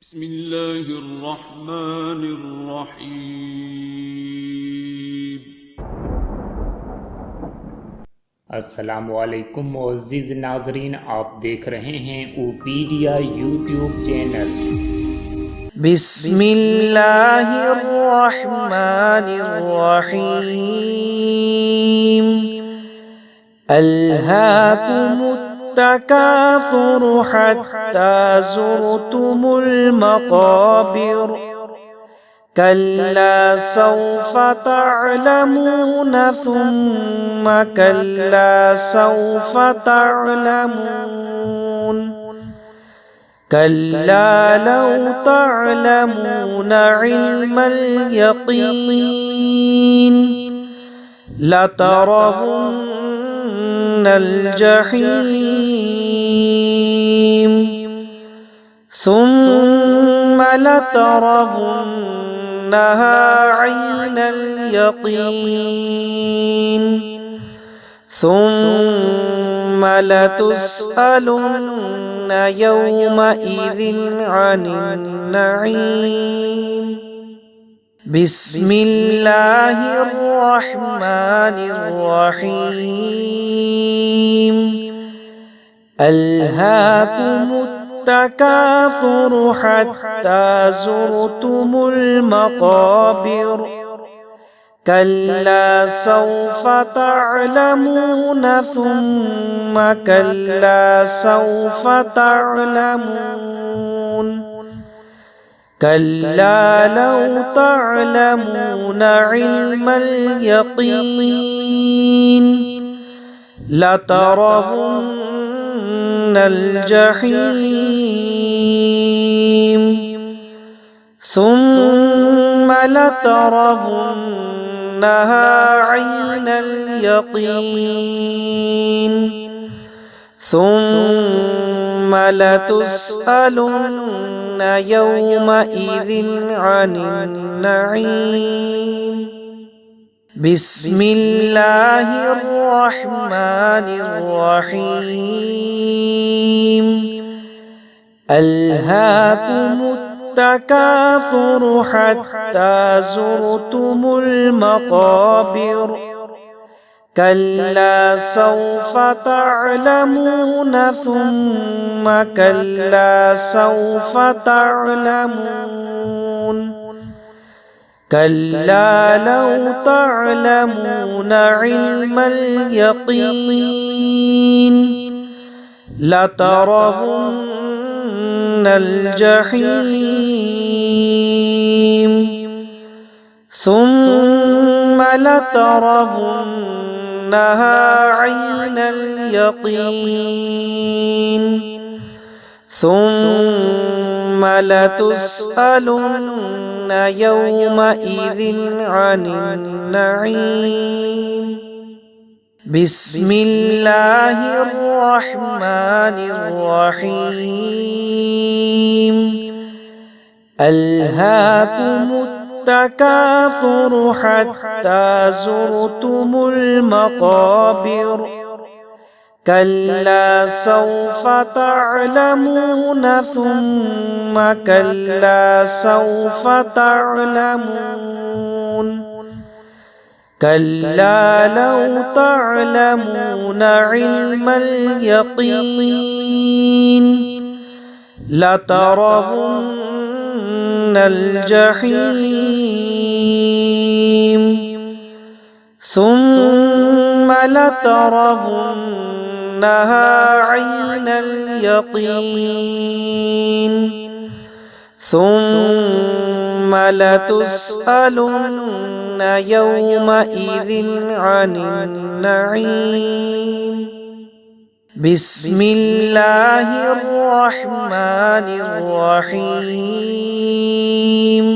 بسم الله الرحمن الرحیم۔ अस्सलामुअलैकुम मुअज़्ज़िज़ नाज़रीन, आप देख रहे हैं ओपीडिया यूट्यूब चैनल। बिस्मिल्लाहिर्रहमानिर्रहीम। अल्हाकुमुत्तकासुर हत्ता ज़ुरतुमुल मक़ाबिर। कल्ला सौफ तअलमून सुम्मा कल्ला सौफ तअलमून। कल्ला लौ तअलमून इल्मल यक़ीन लतरवुन्नल जहीम सुम्मा लतरवुन्नहा ऐनल यक़ीन सुम्मा लतुस्अलुन्न यौमइज़िन अनिन नईम। बिस्मिल्लाहिर्रहमानिर्रहीम। अल्हाकुमुत्तकासुर हत्ता ज़ुरतुमुल मक़ाबिर। कल्ला सौफ तअलमून सुम्मा कल्ला सौफ तअलमून। कल्ला लौ तअलमून इल्मल यक़ीन लतरवुन्नल जहीम सुम्मा लतरवुन्नहा ऐनल यक़ीन सुम्मा लतुस्अलुन्न यौमइज़िन अनिन नईम। बिस्मिल्लाहिर्रहमानिर्रहीम। अल्हाकुमुत्तकासुर हत्ता ज़ुरतुमुल मक़ाबिर। कल्ला सौफ तअलमून सुम्मा कल्ला सौफ तअलमून। कल्ला लौ तअलमून इल्मल यक़ीन लतरवुन्नल जहीम सुम्मा लतरवुन्नहा ऐनल यक़ीन सुम्मा लतुस्अलुन्न यौमइज़िन अनिन नईम। बिस्मिल्लाहिर्रहमानिर्रहीम। अल्हाकुमुत्तकासुर हत्ता ज़ुरतुमुल मक़ाबिर। कल्ला सौफ तअलमून सुम्मा कल्ला सौफ तअलमून। कल्ला लौ तअलमून इल्मल यक़ीन लतरवुन्नल जहीम सुम्मा लतुस्अलुन्न यौमइज़िन अनिन नईम। बिस्मिल्लाहिर्रहमानिर्रहीम। अल्हाकुमुत्तकासुर हत्ता ज़ुरतुमुल मक़ाबिर। कल्ला सौफ तअलमून सुम्मा कल्ला सौफ तअलमून। कल्ला लौ तअलमून इल्मल यक़ीन लतरवुन्नल जहीम सुम्मा लतरवुन्नहा ऐनल यक़ीन सुम्मा लतुस्अलुन्न यौमइज़िन अनिन नईम। बिस्मिल्लाहिर्रहमानिर्रहीम।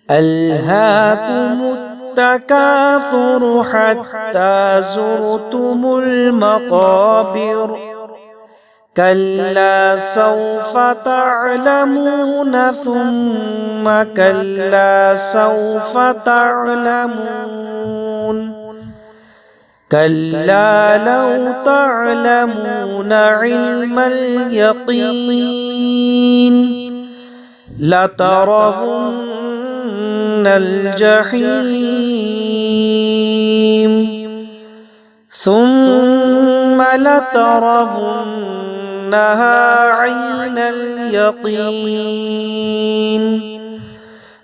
अल्हाकुमुत्तकासुर हत्ता ज़ुरतुमुल मक़ाबिर। कल्ला सौफ तअलमून सुम्मा कल्ला सौफ तअलमून। कल्ला लौ तअलमून इल्मल यक़ीन لترون الجحيم ثم لترونها عين اليقين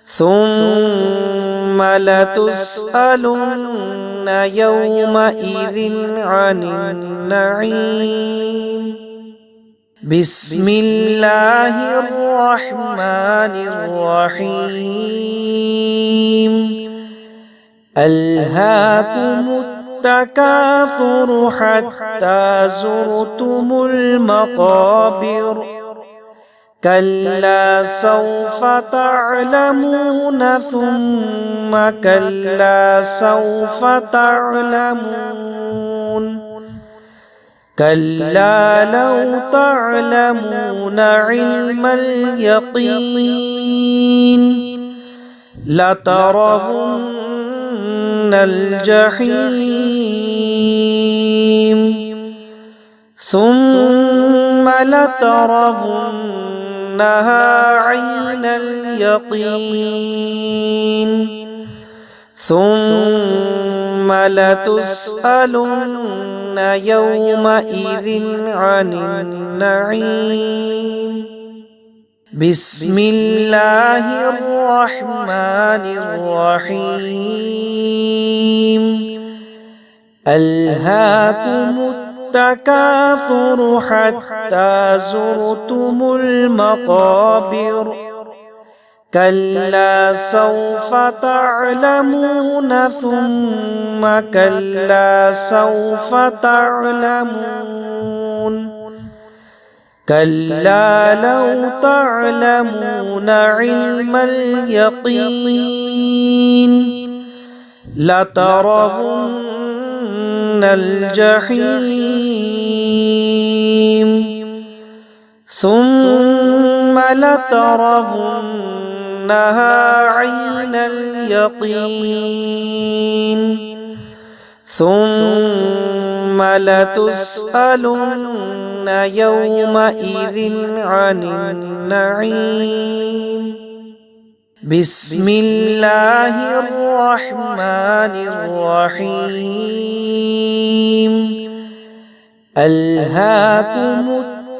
ثم لتسألن يومئذ عن النعيم. بسم الله الرحمن الرحيم. ألهاكم التكاثر حتى زرتم المقابر كلا سوف تعلمون ثم كلا سوف تعلمون كلا لو تعلمون علم اليقين لترون الجحيم ثم لترونها عين اليقين ثم لتسألن يومئذ عن النعيم. بسم الله الرحمن الرحيم. ألهاكم التكاثر حتى زرتم المقابر كلا سوف تعلمون ثم كلا سوف تعلمون كلا لو تعلمون علم اليقين لترون الجحيم ثم لترونها عين اليقين ثم لتسألن يومئذ عن النعيم. بسم الله الرحمن الرحيم. ألهاكم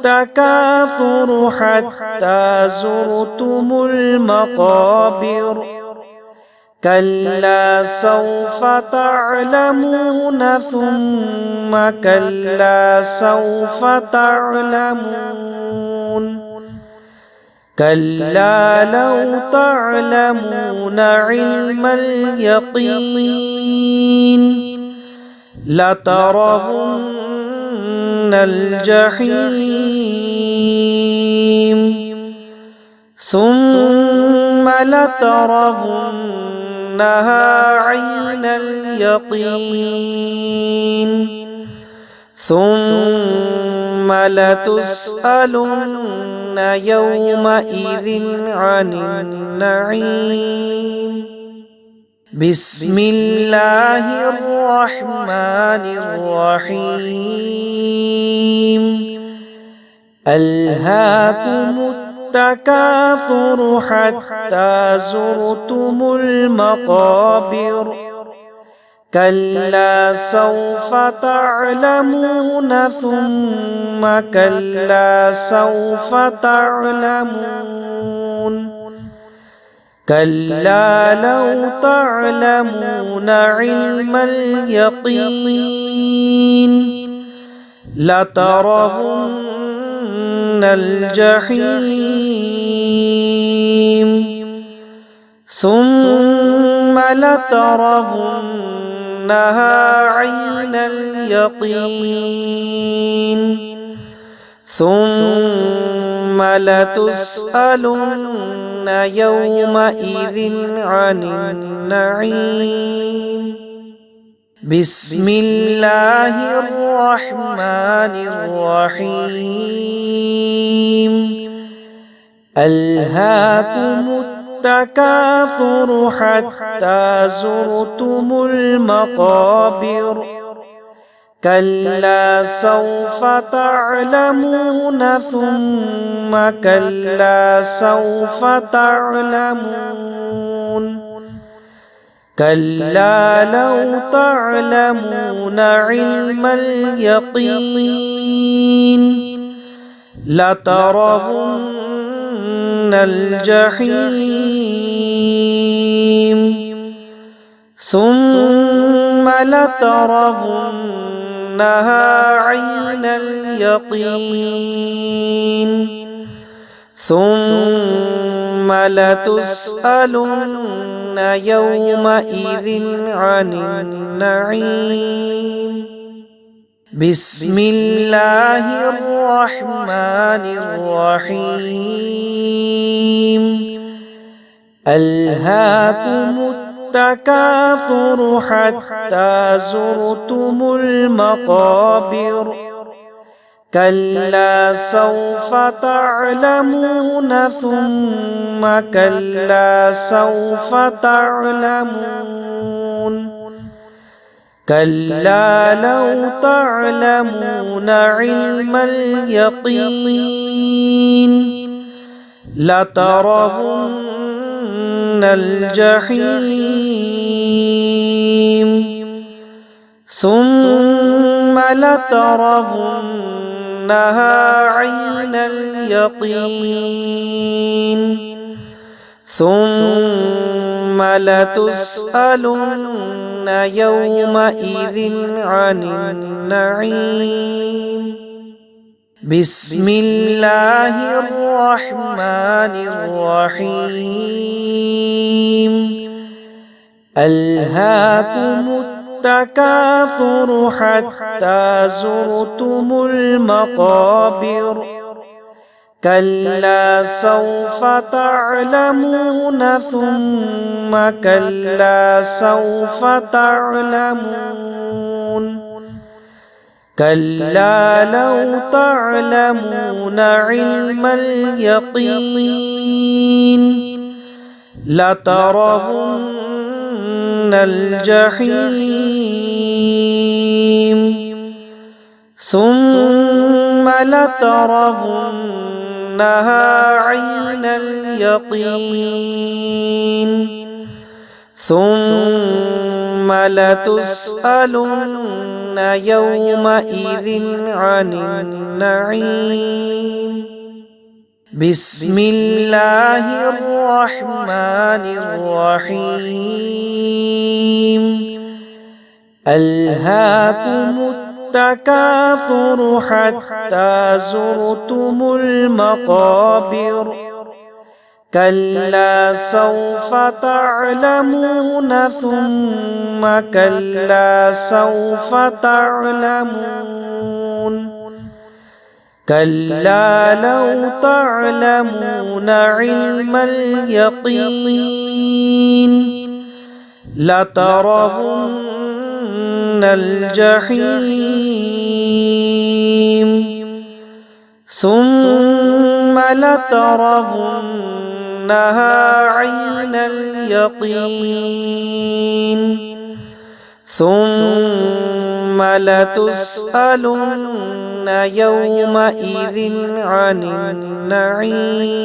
التكاثر حتى زرتم المقابر كلا سوف تعلمون ثم كلا سوف تعلمون كلا لو تعلمون علم اليقين لترون الجحيم ثم لترونها عين اليقين ثم لتسألن يومئذ عن النعيم. بسم الله الرحمن الرحيم. ألهاكم التكاثر حتى زرتم المقابر كلا سوف تعلمون ثم كلا سوف تعلمون كلا لو تعلمون علم اليقين لترون الجحيم ثم لترونها عين اليقين ثم لتسألن يومئذ عن النعيم. بسم الله الرحمن الرحيم. ألهاكم التكاثر حتى زرتم المقابر كلا سوف تعلمون ثم كلا سوف تعلمون كلا لو تعلمون علم اليقين لترون الجحيم ثم لترونها عين اليقين ثم لتسألن يومئذ عن النعيم بسم الله الرحمن الرحيم ألهاكم التكاثر حتى زرتم المقابر كلا سوف تعلمون ثم كلا سوف تعلمون كلا لو تعلمون علم اليقين لترون الجحيم ثم لترونها عين اليقين ثم لتسألن يومئذ عن النعيم بسم الله الرحمن الرحيم ألهاكم التكاثر حتى زرتم المقابر كلا سوف تعلمون ثم كلا سوف تعلمون كلا لو تعلمون علم اليقين لترون الجحيم ثم لترونها عين اليقين ثم لتسألن يومئذ عن النعيم بسم الله الرحمن الرحيم ألهاكم التكاثر حتى زرتم المقابر كلا سوف تعلمون ثم كلا سوف تعلمون كلا لو تعلمون علم اليقين لترون الجحيم ثم لترونها عين اليقين ثم لتسألن يومئذ عن النعيم